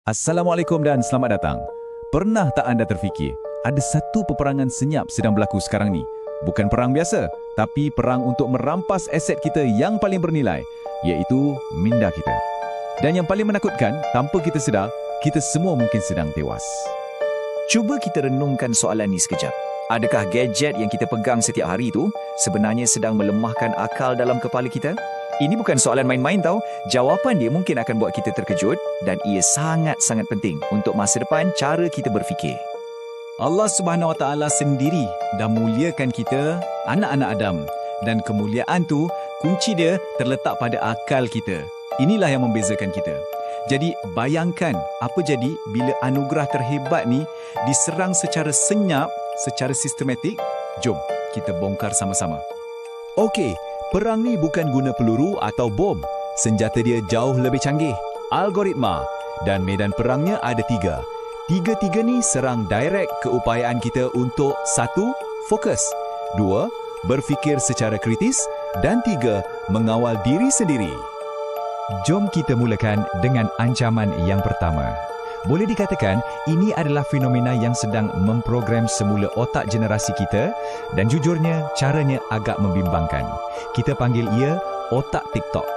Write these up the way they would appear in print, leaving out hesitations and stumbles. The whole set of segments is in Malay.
Assalamualaikum dan selamat datang. Pernah tak anda terfikir, ada satu peperangan senyap sedang berlaku sekarang ni? Bukan perang biasa, tapi perang untuk merampas aset kita yang paling bernilai, iaitu minda kita. Dan yang paling menakutkan, tanpa kita sedar, kita semua mungkin sedang tewas. Cuba kita renungkan soalan ni sekejap. Adakah gadget yang kita pegang setiap hari itu sebenarnya sedang melemahkan akal dalam kepala kita? Ini bukan soalan main-main tau. Jawapan dia mungkin akan buat kita terkejut dan ia sangat-sangat penting untuk masa depan cara kita berfikir. Allah Subhanahu Wa Taala sendiri dah muliakan kita, anak-anak Adam. Dan kemuliaan tu, kunci dia terletak pada akal kita. Inilah yang membezakan kita. Jadi bayangkan apa jadi bila anugerah terhebat ni diserang secara senyap, secara sistematik. Jom kita bongkar sama-sama. Okey, perang ni bukan guna peluru atau bom. Senjata dia jauh lebih canggih. Algoritma. Dan medan perangnya ada tiga. Tiga-tiga ni serang direct keupayaan kita untuk 1. Fokus. 2. Berfikir secara kritis. Dan 3. Mengawal diri sendiri. Jom kita mulakan dengan ancaman yang pertama. Boleh dikatakan, ini adalah fenomena yang sedang memprogram semula otak generasi kita dan jujurnya, caranya agak membimbangkan. Kita panggil ia otak TikTok.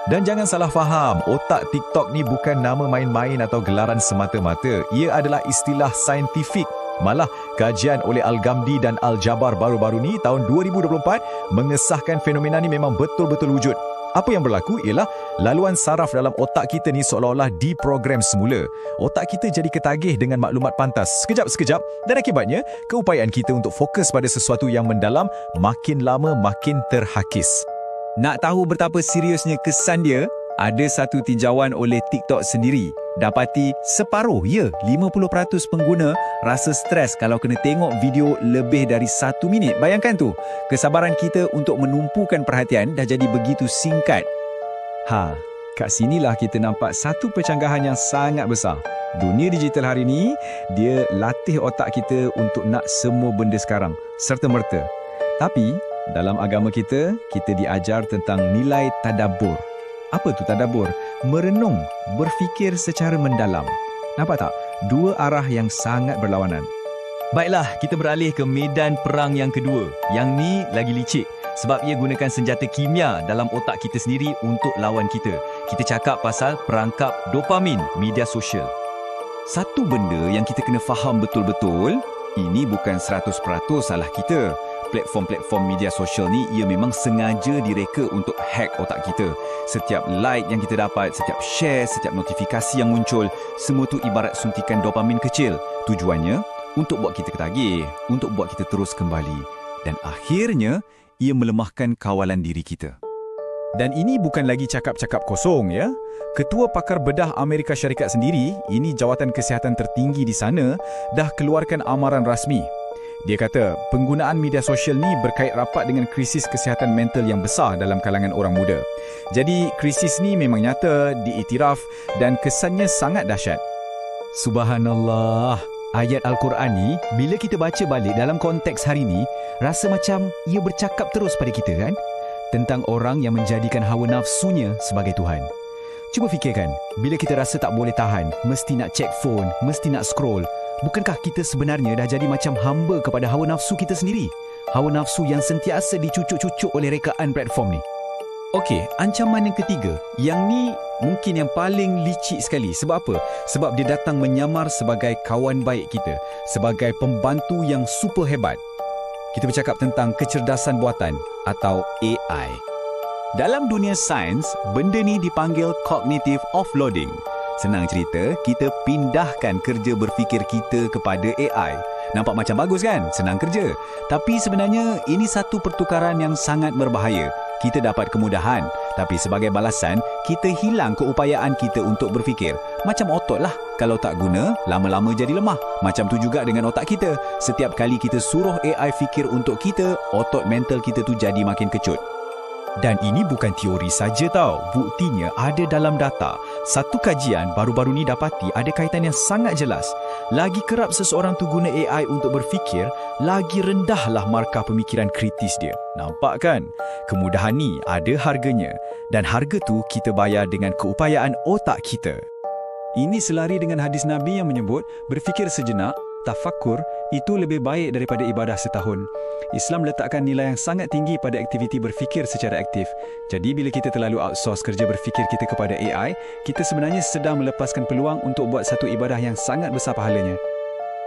Dan jangan salah faham, otak TikTok ni bukan nama main-main atau gelaran semata-mata. Ia adalah istilah saintifik. Malah, kajian oleh Al-Ghamdi dan Al-Jabar baru-baru ni tahun 2024 mengesahkan fenomena ni memang betul-betul wujud. Apa yang berlaku ialah laluan saraf dalam otak kita ni seolah-olah diprogram semula. Otak kita jadi ketagih dengan maklumat pantas sekejap-sekejap dan akibatnya keupayaan kita untuk fokus pada sesuatu yang mendalam makin lama makin terhakis. Nak tahu betapa seriusnya kesan dia? Ada satu tinjauan oleh TikTok sendiri. Dapati separuh, 50% pengguna rasa stres kalau kena tengok video lebih dari 1 minit. Bayangkan tu, kesabaran kita untuk menumpukan perhatian dah jadi begitu singkat. Kat sinilah kita nampak satu pencanggahan yang sangat besar. Dunia digital hari ni, dia latih otak kita untuk nak semua benda sekarang, serta-merta. Tapi, dalam agama kita diajar tentang nilai tadabbur. Apa tu tadabbur? Merenung, berfikir secara mendalam. Nampak tak? Dua arah yang sangat berlawanan. Baiklah, kita beralih ke medan perang yang kedua. Yang ni lagi licik sebab ia gunakan senjata kimia dalam otak kita sendiri untuk lawan kita. Kita cakap pasal perangkap dopamin media sosial. Satu benda yang kita kena faham betul-betul, ini bukan 100% salah kita. Platform-platform media sosial ni ia memang sengaja direka untuk hack otak kita. Setiap like yang kita dapat, setiap share, setiap notifikasi yang muncul, semua tu ibarat suntikan dopamin kecil. Tujuannya untuk buat kita ketagih, untuk buat kita terus kembali. Dan akhirnya ia melemahkan kawalan diri kita. Dan ini bukan lagi cakap-cakap kosong ya. Ketua Pakar Bedah Amerika Syarikat sendiri, ini jawatan kesihatan tertinggi di sana, dah keluarkan amaran rasmi. Dia kata, penggunaan media sosial ni berkait rapat dengan krisis kesihatan mental yang besar dalam kalangan orang muda. Jadi, krisis ni memang nyata, diiktiraf dan kesannya sangat dahsyat. Subhanallah, ayat Al-Quran ni, bila kita baca balik dalam konteks hari ni, rasa macam ia bercakap terus pada kita kan? Tentang orang yang menjadikan hawa nafsunya sebagai Tuhan. Cuba fikirkan, bila kita rasa tak boleh tahan, mesti nak check phone, mesti nak scroll, bukankah kita sebenarnya dah jadi macam hamba kepada hawa nafsu kita sendiri? Hawa nafsu yang sentiasa dicucuk-cucuk oleh rekaan platform ni. Okey, ancaman yang ketiga. Yang ni mungkin yang paling licik sekali. Sebab apa? Sebab dia datang menyamar sebagai kawan baik kita, sebagai pembantu yang super hebat. Kita bercakap tentang kecerdasan buatan atau AI. Dalam dunia sains, benda ni dipanggil cognitive offloading. Senang cerita, kita pindahkan kerja berfikir kita kepada AI. Nampak macam bagus kan? Senang kerja. Tapi sebenarnya, ini satu pertukaran yang sangat berbahaya. Kita dapat kemudahan, tapi sebagai balasan, kita hilang keupayaan kita untuk berfikir. Macam otot lah. Kalau tak guna, lama-lama jadi lemah. Macam tu juga dengan otak kita. Setiap kali kita suruh AI fikir untuk kita, otot mental kita tu jadi makin kecut. Dan ini bukan teori saja tau, buktinya ada dalam data. Satu kajian baru-baru ni dapati ada kaitan yang sangat jelas. Lagi kerap seseorang tu guna AI untuk berfikir, lagi rendahlah markah pemikiran kritis dia. Nampak kan? Kemudahan ni ada harganya. Dan harga tu kita bayar dengan keupayaan otak kita. Ini selari dengan hadis Nabi yang menyebut berfikir sejenak, tafakkur, itu lebih baik daripada ibadah setahun. Islam letakkan nilai yang sangat tinggi pada aktiviti berfikir secara aktif. Jadi bila kita terlalu outsource kerja berfikir kita kepada AI, kita sebenarnya sedang melepaskan peluang untuk buat satu ibadah yang sangat besar pahalanya.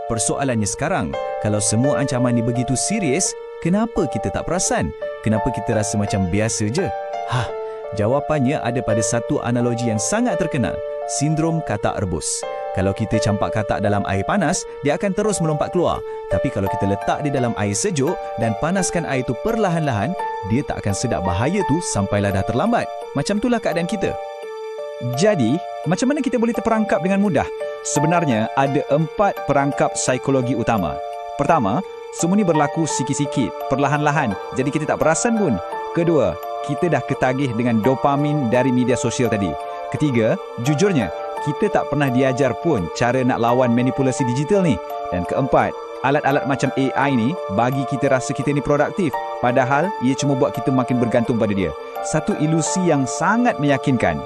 Persoalannya sekarang, kalau semua ancaman ni begitu serius, kenapa kita tak perasan? Kenapa kita rasa macam biasa je? Jawapannya ada pada satu analogi yang sangat terkenal, sindrom katak rebus. Kalau kita campak katak dalam air panas, dia akan terus melompat keluar. Tapi kalau kita letak dia dalam air sejuk dan panaskan air itu perlahan-lahan, dia tak akan sedar bahaya tu sampailah dah terlambat. Macam itulah keadaan kita. Jadi, macam mana kita boleh terperangkap dengan mudah? Sebenarnya, ada 4 perangkap psikologi utama. Pertama, semua ni berlaku sikit-sikit, perlahan-lahan, jadi kita tak perasan pun. Kedua, kita dah ketagih dengan dopamin dari media sosial tadi. Ketiga, jujurnya, kita tak pernah diajar pun cara nak lawan manipulasi digital ni. Dan keempat, alat-alat macam AI ni bagi kita rasa kita ni produktif, padahal ia cuma buat kita makin bergantung pada dia. Satu ilusi yang sangat meyakinkan.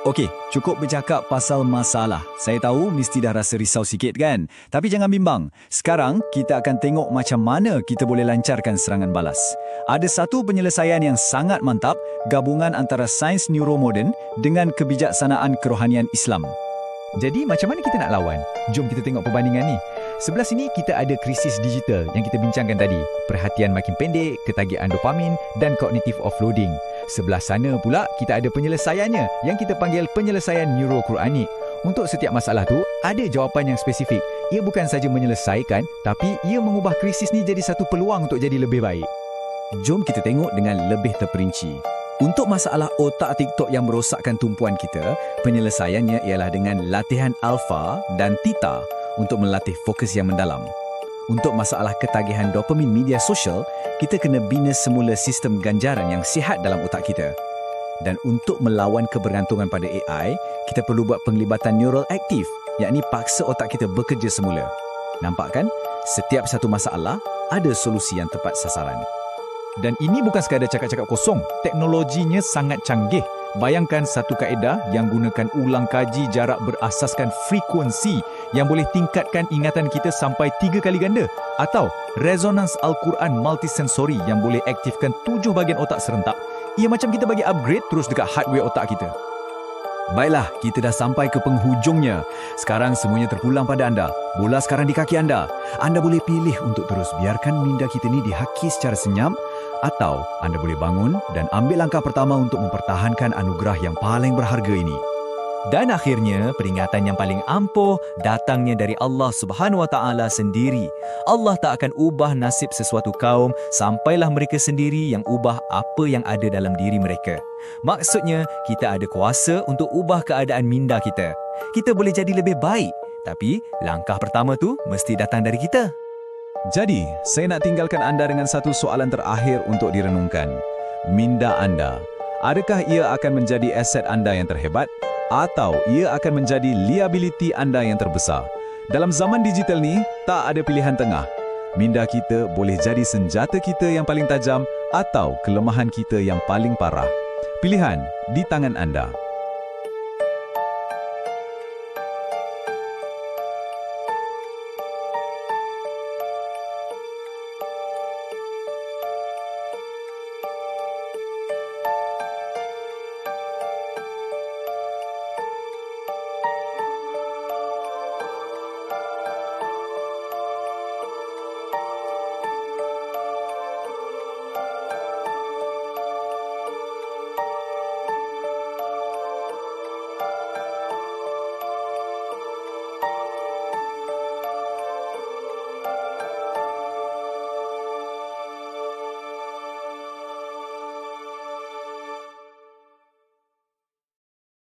Okey, cukup bercakap pasal masalah. Saya tahu mesti dah rasa risau sikit kan? Tapi jangan bimbang. Sekarang kita akan tengok macam mana kita boleh lancarkan serangan balas. Ada satu penyelesaian yang sangat mantap, gabungan antara sains neuromodern dengan kebijaksanaan kerohanian Islam. Jadi macam mana kita nak lawan? Jom kita tengok perbandingan ni. Sebelah sini kita ada krisis digital yang kita bincangkan tadi. Perhatian makin pendek, ketagihan dopamin dan cognitive offloading. Sebelah sana pula kita ada penyelesaiannya yang kita panggil penyelesaian neuro-Quranik. Untuk setiap masalah tu ada jawapan yang spesifik. Ia bukan saja menyelesaikan, tapi ia mengubah krisis ni jadi satu peluang untuk jadi lebih baik. Jom kita tengok dengan lebih terperinci. Untuk masalah otak TikTok yang merosakkan tumpuan kita, penyelesaiannya ialah dengan latihan alfa dan theta untuk melatih fokus yang mendalam. Untuk masalah ketagihan dopamin media sosial, kita kena bina semula sistem ganjaran yang sihat dalam otak kita. Dan untuk melawan kebergantungan pada AI, kita perlu buat penglibatan neural aktif, yakni paksa otak kita bekerja semula. Nampak kan? Setiap satu masalah ada solusi yang tepat sasaran. Dan ini bukan sekadar cakap-cakap kosong, teknologinya sangat canggih. Bayangkan satu kaedah yang gunakan ulang kaji jarak berasaskan frekuensi yang boleh tingkatkan ingatan kita sampai 3 kali ganda, atau resonans Al-Quran multisensori yang boleh aktifkan 7 bahagian otak serentak. Ia macam kita bagi upgrade terus dekat hardware otak kita. Baiklah, kita dah sampai ke penghujungnya. Sekarang semuanya terpulang pada anda. Bola sekarang di kaki anda. Anda boleh pilih untuk terus biarkan minda kita ni dihaki secara senyap, atau anda boleh bangun dan ambil langkah pertama untuk mempertahankan anugerah yang paling berharga ini. Dan akhirnya, peringatan yang paling ampuh datangnya dari Allah Subhanahu Wa Taala sendiri. Allah tak akan ubah nasib sesuatu kaum sampailah mereka sendiri yang ubah apa yang ada dalam diri mereka. Maksudnya, kita ada kuasa untuk ubah keadaan minda kita. Kita boleh jadi lebih baik, tapi langkah pertama tu mesti datang dari kita. Jadi, saya nak tinggalkan anda dengan satu soalan terakhir untuk direnungkan. Minda anda, adakah ia akan menjadi aset anda yang terhebat? Atau ia akan menjadi liability anda yang terbesar? Dalam zaman digital ni, tak ada pilihan tengah. Minda kita boleh jadi senjata kita yang paling tajam atau kelemahan kita yang paling parah. Pilihan di tangan anda.